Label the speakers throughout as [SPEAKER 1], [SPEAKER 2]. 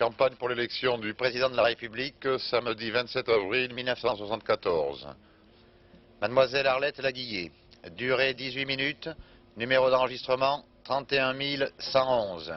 [SPEAKER 1] campagne pour l'élection du président de la République, samedi 27 avril 1974. Mademoiselle Arlette Laguiller, durée 18 minutes, numéro d'enregistrement 31 111.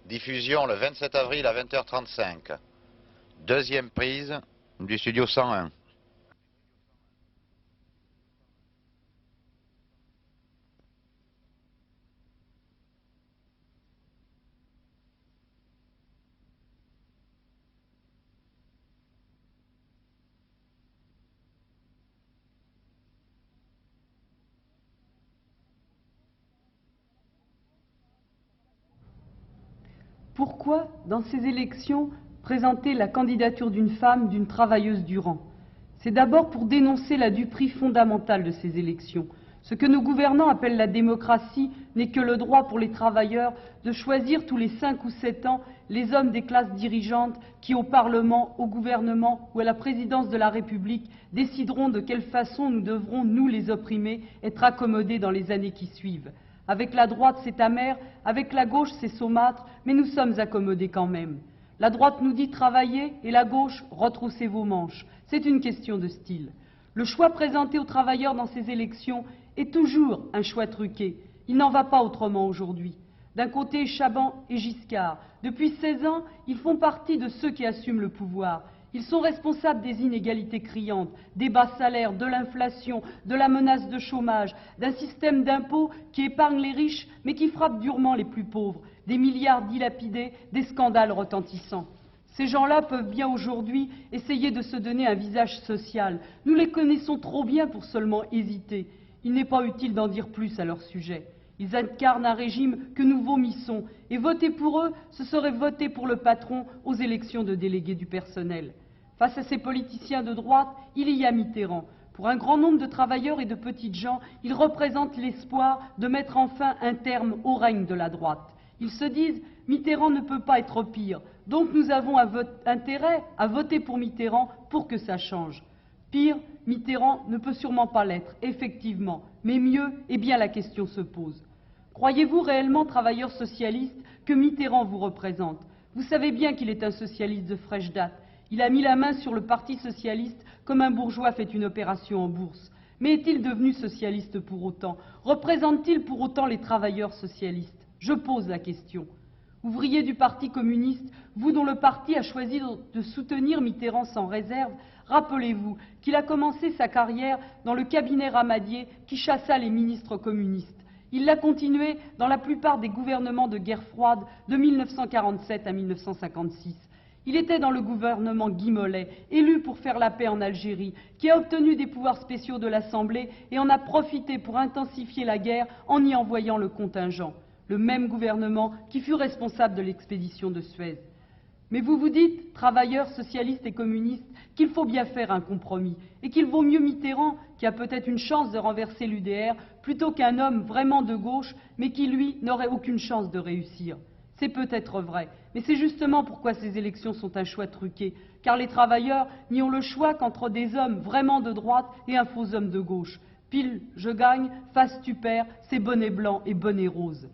[SPEAKER 1] Diffusion le 27 avril à 20h35. Deuxième prise du studio 101.
[SPEAKER 2] Pourquoi, dans ces élections, présenter la candidature d'une femme, d'une travailleuse du rang? C'est d'abord pour dénoncer la duperie fondamentale de ces élections. Ce que nos gouvernants appellent la démocratie n'est que le droit pour les travailleurs de choisir tous les 5 ou 7 ans les hommes des classes dirigeantes qui, au Parlement, au gouvernement ou à la présidence de la République, décideront de quelle façon nous devrons, nous les opprimés, être accommodés dans les années qui suivent. Avec la droite, c'est amer, avec la gauche, c'est saumâtre, mais nous sommes accommodés quand même. La droite nous dit travailler et la gauche, retroussez vos manches. C'est une question de style. Le choix présenté aux travailleurs dans ces élections est toujours un choix truqué. Il n'en va pas autrement aujourd'hui. D'un côté, Chaban et Giscard. Depuis 16 ans, ils font partie de ceux qui assument le pouvoir. Ils sont responsables des inégalités criantes, des bas salaires, de l'inflation, de la menace de chômage, d'un système d'impôts qui épargne les riches mais qui frappe durement les plus pauvres, des milliards dilapidés, des scandales retentissants. Ces gens-là peuvent bien aujourd'hui essayer de se donner un visage social. Nous les connaissons trop bien pour seulement hésiter. Il n'est pas utile d'en dire plus à leur sujet. Ils incarnent un régime que nous vomissons, et voter pour eux, ce serait voter pour le patron aux élections de délégués du personnel. Face à ces politiciens de droite, il y a Mitterrand. Pour un grand nombre de travailleurs et de petites gens, il représente l'espoir de mettre enfin un terme au règne de la droite. Ils se disent « Mitterrand ne peut pas être pire, donc nous avons intérêt à voter pour Mitterrand pour que ça change ». Pire, Mitterrand ne peut sûrement pas l'être, effectivement, mais mieux, eh bien la question se pose. Croyez-vous réellement, travailleurs socialistes, que Mitterrand vous représente? Vous savez bien qu'il est un socialiste de fraîche date. Il a mis la main sur le Parti socialiste comme un bourgeois fait une opération en bourse. Mais est-il devenu socialiste pour autant? Représente-t-il pour autant les travailleurs socialistes? Je pose la question. Ouvrier du Parti communiste, vous dont le parti a choisi de soutenir Mitterrand sans réserve, rappelez-vous qu'il a commencé sa carrière dans le cabinet Ramadier qui chassa les ministres communistes. Il l'a continué dans la plupart des gouvernements de guerre froide de 1947 à 1956. Il était dans le gouvernement Guy Mollet, élu pour faire la paix en Algérie, qui a obtenu des pouvoirs spéciaux de l'Assemblée et en a profité pour intensifier la guerre en y envoyant le contingent. Le même gouvernement qui fut responsable de l'expédition de Suez. Mais vous vous dites, travailleurs, socialistes et communistes, qu'il faut bien faire un compromis et qu'il vaut mieux Mitterrand, qui a peut-être une chance de renverser l'UDR, plutôt qu'un homme vraiment de gauche, mais qui, lui, n'aurait aucune chance de réussir. C'est peut-être vrai, mais c'est justement pourquoi ces élections sont un choix truqué, car les travailleurs n'y ont le choix qu'entre des hommes vraiment de droite et un faux homme de gauche. Pile, je gagne, face tu perds, c'est bonnet blanc et bonnet rose.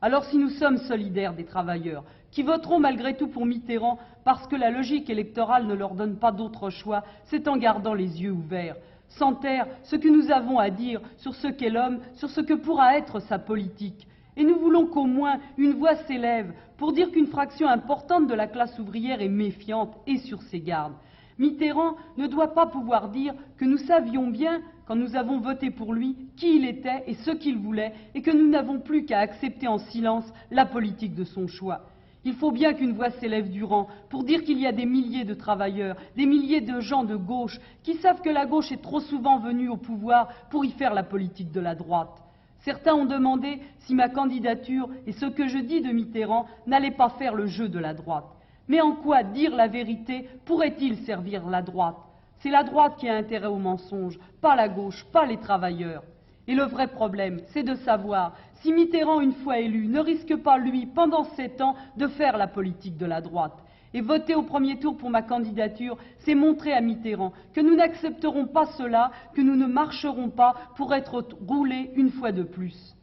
[SPEAKER 2] Alors si nous sommes solidaires des travailleurs, qui voteront malgré tout pour Mitterrand parce que la logique électorale ne leur donne pas d'autre choix, c'est en gardant les yeux ouverts, sans taire ce que nous avons à dire sur ce qu'est l'homme, sur ce que pourra être sa politique. Et nous voulons qu'au moins une voix s'élève pour dire qu'une fraction importante de la classe ouvrière est méfiante et sur ses gardes. Mitterrand ne doit pas pouvoir dire que nous savions bien, quand nous avons voté pour lui, qui il était et ce qu'il voulait, et que nous n'avons plus qu'à accepter en silence la politique de son choix. Il faut bien qu'une voix s'élève du rang pour dire qu'il y a des milliers de travailleurs, des milliers de gens de gauche qui savent que la gauche est trop souvent venue au pouvoir pour y faire la politique de la droite. Certains ont demandé si ma candidature et ce que je dis de Mitterrand n'allaient pas faire le jeu de la droite. Mais en quoi dire la vérité pourrait-il servir la droite? C'est la droite qui a intérêt au mensonge, pas la gauche, pas les travailleurs. Et le vrai problème, c'est de savoir si Mitterrand, une fois élu, ne risque pas, lui, pendant 7 ans, de faire la politique de la droite. Et voter au premier tour pour ma candidature, c'est montrer à Mitterrand que nous n'accepterons pas cela, que nous ne marcherons pas pour être roulés une fois de plus.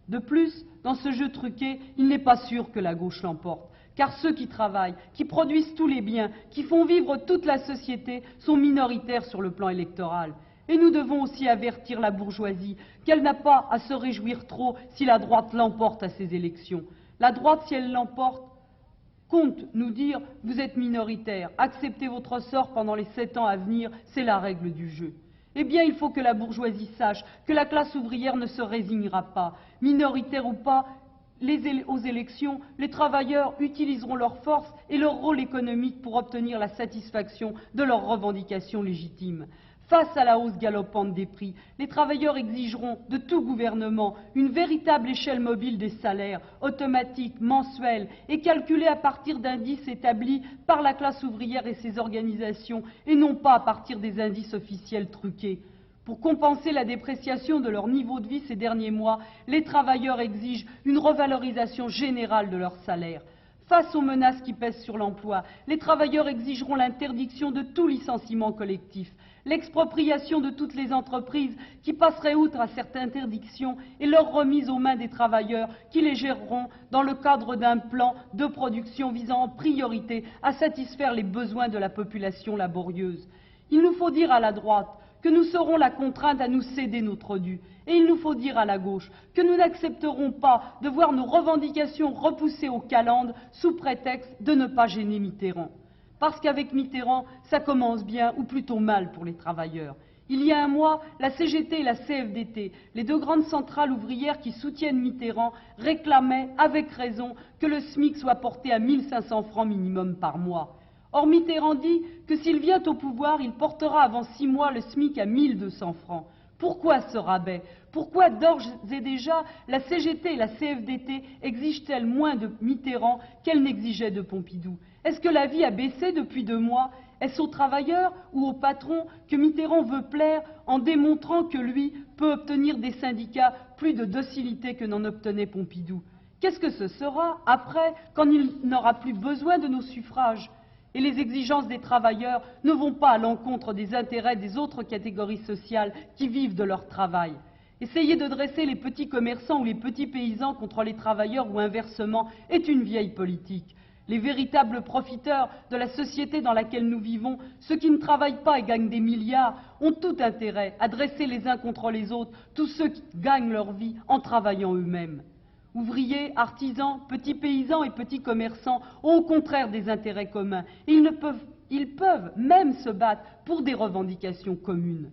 [SPEAKER 2] De plus, dans ce jeu truqué, il n'est pas sûr que la gauche l'emporte, car ceux qui travaillent, qui produisent tous les biens, qui font vivre toute la société, sont minoritaires sur le plan électoral. Et nous devons aussi avertir la bourgeoisie qu'elle n'a pas à se réjouir trop si la droite l'emporte à ces élections. La droite, si elle l'emporte, compte nous dire « vous êtes minoritaire, acceptez votre sort pendant les 7 ans à venir, c'est la règle du jeu ». Eh bien, il faut que la bourgeoisie sache que la classe ouvrière ne se résignera pas. Minoritaire ou pas, aux élections, les travailleurs utiliseront leur force et leur rôle économique pour obtenir la satisfaction de leurs revendications légitimes. Face à la hausse galopante des prix, les travailleurs exigeront de tout gouvernement une véritable échelle mobile des salaires, automatique, mensuelle et calculée à partir d'indices établis par la classe ouvrière et ses organisations et non pas à partir des indices officiels truqués. Pour compenser la dépréciation de leur niveau de vie ces derniers mois, les travailleurs exigent une revalorisation générale de leur salaire. Face aux menaces qui pèsent sur l'emploi, les travailleurs exigeront l'interdiction de tout licenciement collectif, l'expropriation de toutes les entreprises qui passeraient outre à cette interdiction et leur remise aux mains des travailleurs qui les géreront dans le cadre d'un plan de production visant en priorité à satisfaire les besoins de la population laborieuse. Il nous faut dire à la droite que nous serons la contrainte à nous céder notre dû. Et il nous faut dire à la gauche que nous n'accepterons pas de voir nos revendications repoussées aux calendes sous prétexte de ne pas gêner Mitterrand. Parce qu'avec Mitterrand, ça commence bien, ou plutôt mal pour les travailleurs. Il y a un mois, la CGT et la CFDT, les deux grandes centrales ouvrières qui soutiennent Mitterrand, réclamaient, avec raison, que le SMIC soit porté à 1 500 francs minimum par mois. Or, Mitterrand dit que s'il vient au pouvoir, il portera avant 6 mois le SMIC à 1 200 francs. Pourquoi ce rabais? Pourquoi d'ores et déjà la CGT et la CFDT exigent-elles moins de Mitterrand qu'elles n'exigeaient de Pompidou? Est-ce que la vie a baissé depuis 2 mois? Est-ce aux travailleurs ou aux patrons que Mitterrand veut plaire en démontrant que lui peut obtenir des syndicats plus de docilité que n'en obtenait Pompidou? Qu'est-ce que ce sera après, quand il n'aura plus besoin de nos suffrages? Et les exigences des travailleurs ne vont pas à l'encontre des intérêts des autres catégories sociales qui vivent de leur travail. Essayer de dresser les petits commerçants ou les petits paysans contre les travailleurs ou inversement est une vieille politique. Les véritables profiteurs de la société dans laquelle nous vivons, ceux qui ne travaillent pas et gagnent des milliards, ont tout intérêt à dresser les uns contre les autres tous ceux qui gagnent leur vie en travaillant eux-mêmes. Ouvriers, artisans, petits paysans et petits commerçants ont au contraire des intérêts communs et ils peuvent même se battre pour des revendications communes.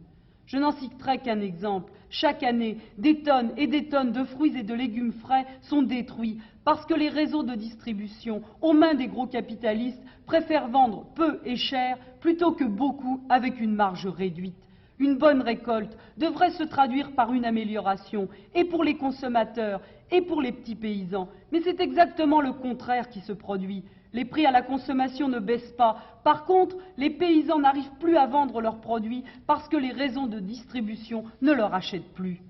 [SPEAKER 2] Je n'en citerai qu'un exemple. Chaque année, des tonnes et des tonnes de fruits et de légumes frais sont détruits parce que les réseaux de distribution, aux mains des gros capitalistes, préfèrent vendre peu et cher plutôt que beaucoup avec une marge réduite. Une bonne récolte devrait se traduire par une amélioration, et pour les consommateurs, et pour les petits paysans. Mais c'est exactement le contraire qui se produit. Les prix à la consommation ne baissent pas. Par contre, les paysans n'arrivent plus à vendre leurs produits parce que les réseaux de distribution ne leur achètent plus.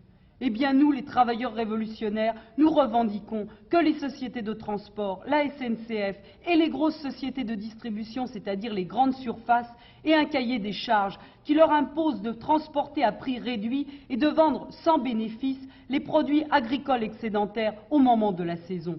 [SPEAKER 2] Eh bien, nous, les travailleurs révolutionnaires, nous revendiquons que les sociétés de transport, la SNCF et les grosses sociétés de distribution, c'est-à-dire les grandes surfaces, aient un cahier des charges qui leur impose de transporter à prix réduit et de vendre sans bénéfice les produits agricoles excédentaires au moment de la saison.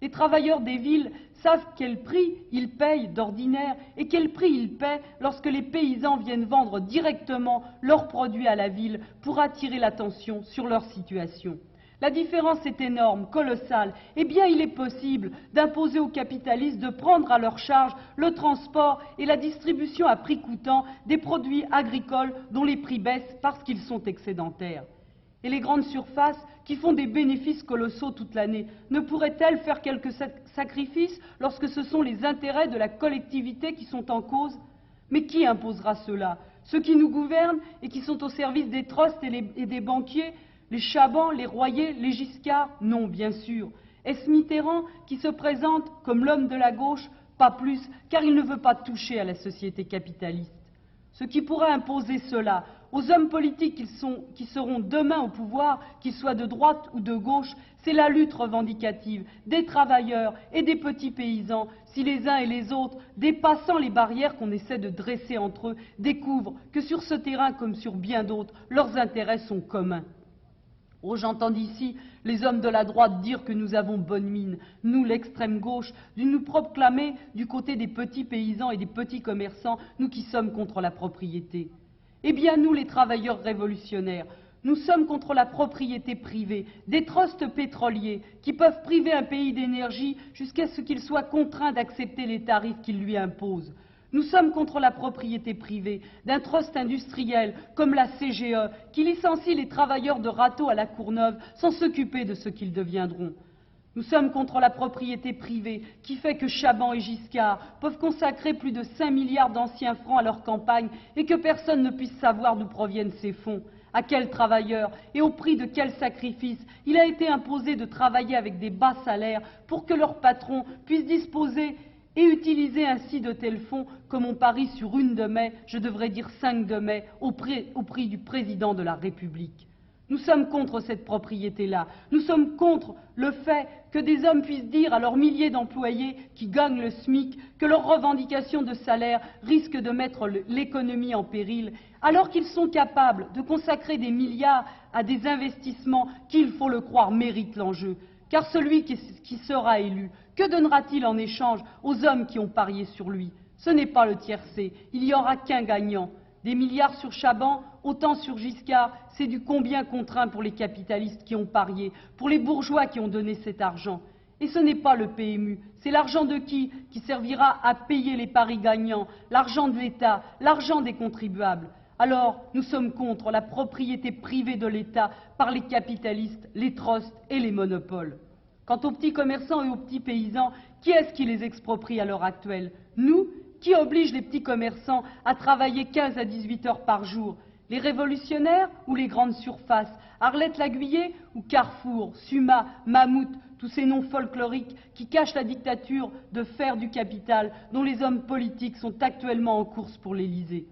[SPEAKER 2] Les travailleurs des villes savent quel prix ils payent d'ordinaire et quel prix ils paient lorsque les paysans viennent vendre directement leurs produits à la ville pour attirer l'attention sur leur situation. La différence est énorme, colossale. Eh bien, il est possible d'imposer aux capitalistes de prendre à leur charge le transport et la distribution à prix coûtant des produits agricoles dont les prix baissent parce qu'ils sont excédentaires. Et les grandes surfaces, qui font des bénéfices colossaux toute l'année, ne pourraient-elles faire quelques sacrifices lorsque ce sont les intérêts de la collectivité qui sont en cause? Mais qui imposera cela? Ceux qui nous gouvernent et qui sont au service des trusts et des banquiers? Les Chaban, les Royer, les Giscard? Non, bien sûr. Est-ce Mitterrand qui se présente comme l'homme de la gauche? Pas plus, car il ne veut pas toucher à la société capitaliste. Ce qui pourrait imposer cela aux hommes politiques qui seront demain au pouvoir, qu'ils soient de droite ou de gauche, c'est la lutte revendicative des travailleurs et des petits paysans, si les uns et les autres, dépassant les barrières qu'on essaie de dresser entre eux, découvrent que sur ce terrain comme sur bien d'autres, leurs intérêts sont communs. Oh, j'entends d'ici les hommes de la droite dire que nous avons bonne mine, nous, l'extrême gauche, de nous proclamer du côté des petits paysans et des petits commerçants, nous qui sommes contre la propriété. Eh bien, nous, les travailleurs révolutionnaires, nous sommes contre la propriété privée, des trusts pétroliers qui peuvent priver un pays d'énergie jusqu'à ce qu'il soit contraint d'accepter les tarifs qu'il lui impose. Nous sommes contre la propriété privée d'un trust industriel comme la CGE qui licencie les travailleurs de râteaux à la Courneuve sans s'occuper de ce qu'ils deviendront. Nous sommes contre la propriété privée qui fait que Chaban et Giscard peuvent consacrer plus de 5 milliards d'anciens francs à leur campagne et que personne ne puisse savoir d'où proviennent ces fonds. À quels travailleurs et au prix de quels sacrifices il a été imposé de travailler avec des bas salaires pour que leurs patrons puissent disposer et utiliser ainsi de tels fonds comme on parie sur 1 de mai, je devrais dire 5 de mai, au prix du président de la République. Nous sommes contre cette propriété-là. Nous sommes contre le fait que des hommes puissent dire à leurs milliers d'employés qui gagnent le SMIC que leurs revendications de salaire risquent de mettre l'économie en péril, alors qu'ils sont capables de consacrer des milliards à des investissements qui, il faut le croire, méritent l'enjeu. Car celui qui sera élu, que donnera-t-il en échange aux hommes qui ont parié sur lui? Ce n'est pas le tiercé, il n'y aura qu'un gagnant. Des milliards sur Chaban, autant sur Giscard, c'est du combien contraint pour les capitalistes qui ont parié, pour les bourgeois qui ont donné cet argent. Et ce n'est pas le PMU, c'est l'argent de qui servira à payer les paris gagnants, l'argent de l'État, l'argent des contribuables. Alors, nous sommes contre la propriété privée de l'État par les capitalistes, les trusts et les monopoles. Quant aux petits commerçants et aux petits paysans, qui est-ce qui les exproprie à l'heure actuelle? Nous, qui oblige les petits commerçants à travailler 15 à 18 heures par jour? Les révolutionnaires ou les grandes surfaces? Arlette-Laguiller ou Carrefour, Suma, Mammouth, tous ces noms folkloriques qui cachent la dictature de fer du capital dont les hommes politiques sont actuellement en course pour l'Élysée?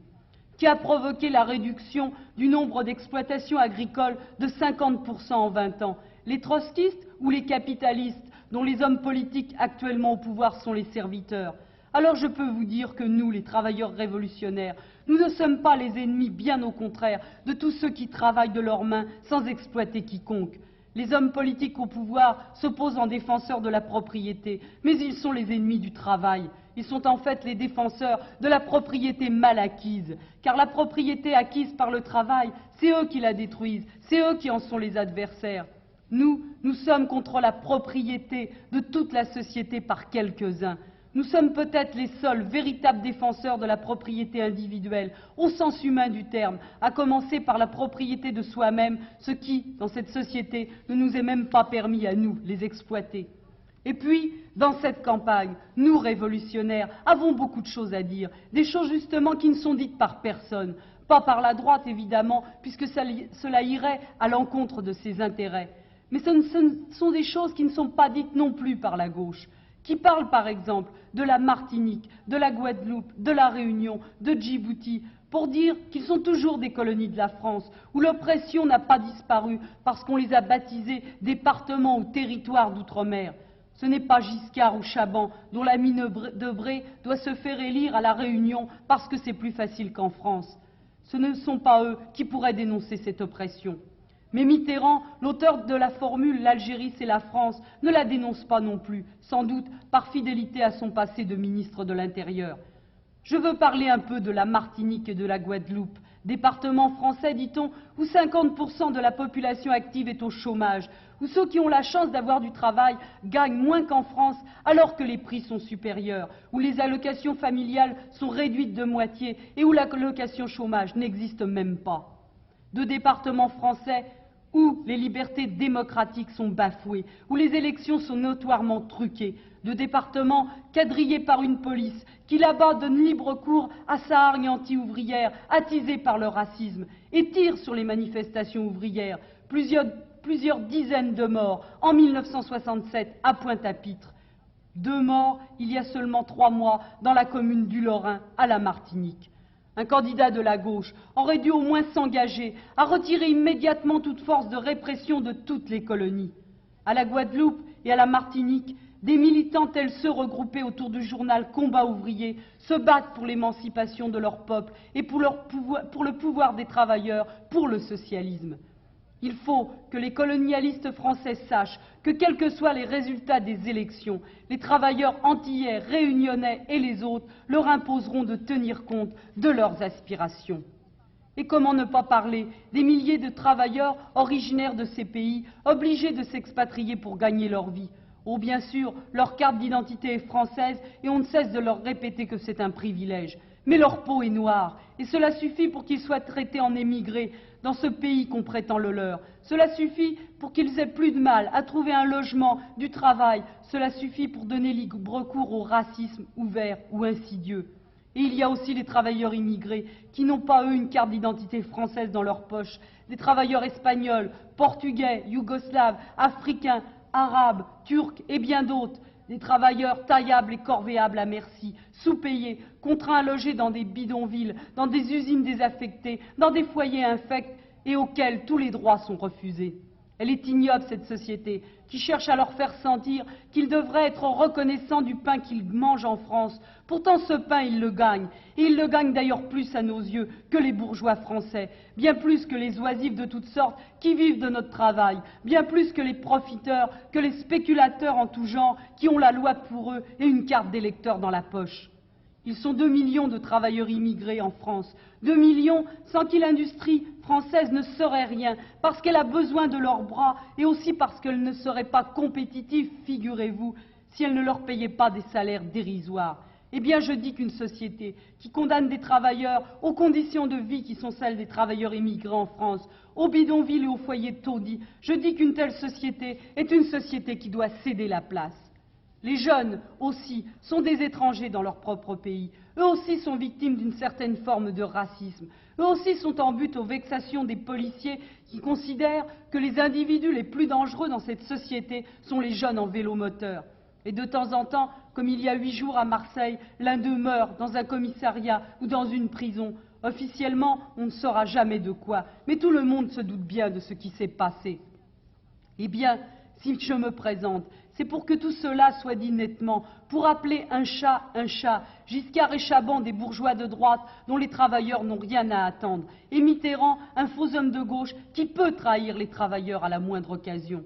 [SPEAKER 2] Qui a provoqué la réduction du nombre d'exploitations agricoles de 50% en 20 ans? Les trotskistes ou les capitalistes dont les hommes politiques actuellement au pouvoir sont les serviteurs? Alors je peux vous dire que nous, les travailleurs révolutionnaires, nous ne sommes pas les ennemis, bien au contraire, de tous ceux qui travaillent de leurs mains sans exploiter quiconque. Les hommes politiques au pouvoir s'opposent en défenseurs de la propriété, mais ils sont les ennemis du travail. Ils sont en fait les défenseurs de la propriété mal acquise, car la propriété acquise par le travail, c'est eux qui la détruisent, c'est eux qui en sont les adversaires. Nous sommes contre la propriété de toute la société par quelques-uns. Nous sommes peut-être les seuls véritables défenseurs de la propriété individuelle, au sens humain du terme, à commencer par la propriété de soi-même, ce qui, dans cette société, ne nous est même pas permis à nous, les exploiter. Et puis, dans cette campagne, nous, révolutionnaires, avons beaucoup de choses à dire, des choses justement qui ne sont dites par personne, pas par la droite évidemment, puisque cela irait à l'encontre de ses intérêts, mais ce sont des choses qui ne sont pas dites non plus par la gauche, qui parle par exemple de la Martinique, de la Guadeloupe, de la Réunion, de Djibouti, pour dire qu'ils sont toujours des colonies de la France, où l'oppression n'a pas disparu parce qu'on les a baptisés départements ou territoires d'outre-mer. Ce n'est pas Giscard ou Chaban dont la mine de Bré doit se faire élire à la Réunion parce que c'est plus facile qu'en France. Ce ne sont pas eux qui pourraient dénoncer cette oppression. Mais Mitterrand, l'auteur de la formule « l'Algérie c'est la France », ne la dénonce pas non plus, sans doute par fidélité à son passé de ministre de l'Intérieur. Je veux parler un peu de la Martinique et de la Guadeloupe, département français, dit-on, où 50% de la population active est au chômage, où ceux qui ont la chance d'avoir du travail gagnent moins qu'en France alors que les prix sont supérieurs, où les allocations familiales sont réduites de moitié et où l'allocation chômage n'existe même pas. De départements français où les libertés démocratiques sont bafouées, où les élections sont notoirement truquées, de départements quadrillés par une police qui là-bas donne libre cours à sa hargne anti-ouvrière, attisée par le racisme, et tire sur les manifestations ouvrières, plusieurs dizaines de morts en 1967 à Pointe-à-Pitre. 2 morts il y a seulement 3 mois dans la commune du Lorrain à la Martinique. Un candidat de la gauche aurait dû au moins s'engager à retirer immédiatement toute force de répression de toutes les colonies. À la Guadeloupe et à la Martinique, des militants tels ceux regroupés autour du journal Combat ouvrier se battent pour l'émancipation de leur peuple et pour le pouvoir des travailleurs, pour le socialisme. Il faut que les colonialistes français sachent que, quels que soient les résultats des élections, les travailleurs antillais, réunionnais et les autres leur imposeront de tenir compte de leurs aspirations. Et comment ne pas parler des milliers de travailleurs originaires de ces pays, obligés de s'expatrier pour gagner leur vie? Oh, bien sûr, leur carte d'identité est française et on ne cesse de leur répéter que c'est un privilège. Mais leur peau est noire, et cela suffit pour qu'ils soient traités en émigrés dans ce pays qu'on prétend le leur. Cela suffit pour qu'ils aient plus de mal à trouver un logement, du travail. Cela suffit pour donner libre cours au racisme ouvert ou insidieux. Et il y a aussi les travailleurs immigrés qui n'ont pas, eux, une carte d'identité française dans leur poche. Des travailleurs espagnols, portugais, yougoslaves, africains, arabes, turcs et bien d'autres. Des travailleurs taillables et corvéables à merci, sous-payés, contraints à loger dans des bidonvilles, dans des usines désaffectées, dans des foyers infects et auxquels tous les droits sont refusés. Elle est ignoble, cette société, qui cherche à leur faire sentir qu'ils devraient être reconnaissants du pain qu'ils mangent en France. Pourtant, ce pain, ils le gagnent. Et ils le gagnent d'ailleurs plus à nos yeux que les bourgeois français, bien plus que les oisifs de toutes sortes qui vivent de notre travail, bien plus que les profiteurs, que les spéculateurs en tout genre qui ont la loi pour eux et une carte d'électeur dans la poche. Ils sont 2 millions de travailleurs immigrés en France, 2 millions sans qui l'industrie française ne serait rien, parce qu'elle a besoin de leurs bras et aussi parce qu'elle ne serait pas compétitive, figurez-vous, si elle ne leur payait pas des salaires dérisoires. Eh bien, je dis qu'une société qui condamne des travailleurs aux conditions de vie qui sont celles des travailleurs immigrés en France, aux bidonvilles et aux foyers taudis, je dis qu'une telle société est une société qui doit céder la place. Les jeunes aussi sont des étrangers dans leur propre pays. Eux aussi sont victimes d'une certaine forme de racisme. Eux aussi sont en butte aux vexations des policiers qui considèrent que les individus les plus dangereux dans cette société sont les jeunes en vélomoteur. Et de temps en temps, comme il y a 8 jours à Marseille, l'un d'eux meurt dans un commissariat ou dans une prison. Officiellement, on ne saura jamais de quoi, mais tout le monde se doute bien de ce qui s'est passé. Eh bien, si je me présente, c'est pour que tout cela soit dit nettement, pour appeler un chat, Giscard et Chaban des bourgeois de droite dont les travailleurs n'ont rien à attendre, et Mitterrand, un faux homme de gauche qui peut trahir les travailleurs à la moindre occasion.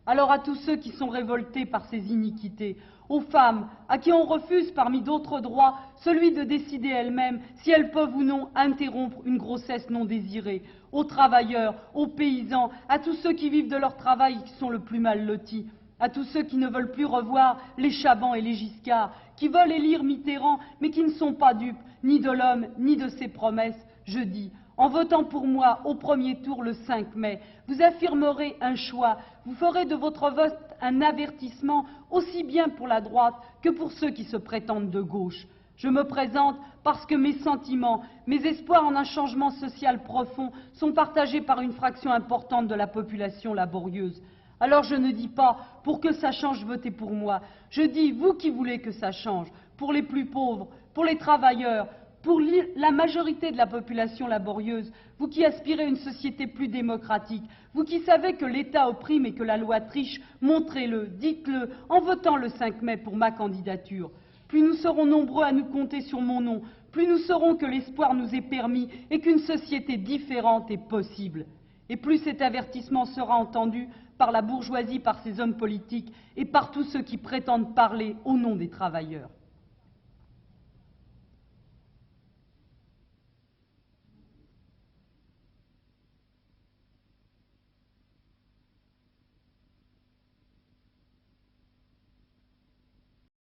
[SPEAKER 2] Alors à tous ceux qui sont révoltés par ces iniquités, aux femmes, à qui on refuse parmi d'autres droits celui de décider elles-mêmes si elles peuvent ou non interrompre une grossesse non désirée, aux travailleurs, aux paysans, à tous ceux qui vivent de leur travail et qui sont le plus mal lotis, à tous ceux qui ne veulent plus revoir les Chaban et les Giscard, qui veulent élire Mitterrand, mais qui ne sont pas dupes ni de l'homme, ni de ses promesses, je dis, en votant pour moi au premier tour le 5 mai, vous affirmerez un choix, vous ferez de votre vote un avertissement aussi bien pour la droite que pour ceux qui se prétendent de gauche. Je me présente parce que mes sentiments, mes espoirs en un changement social profond sont partagés par une fraction importante de la population laborieuse. Alors je ne dis pas « pour que ça change, votez pour moi ». Je dis « vous qui voulez que ça change », pour les plus pauvres, pour les travailleurs, pour la majorité de la population laborieuse, vous qui aspirez à une société plus démocratique, vous qui savez que l'État opprime et que la loi triche, montrez-le, dites-le, en votant le 5 mai pour ma candidature. Plus nous serons nombreux à nous compter sur mon nom, plus nous saurons que l'espoir nous est permis et qu'une société différente est possible. Et plus cet avertissement sera entendu par la bourgeoisie, par ses hommes politiques et par tous ceux qui prétendent parler au nom des travailleurs.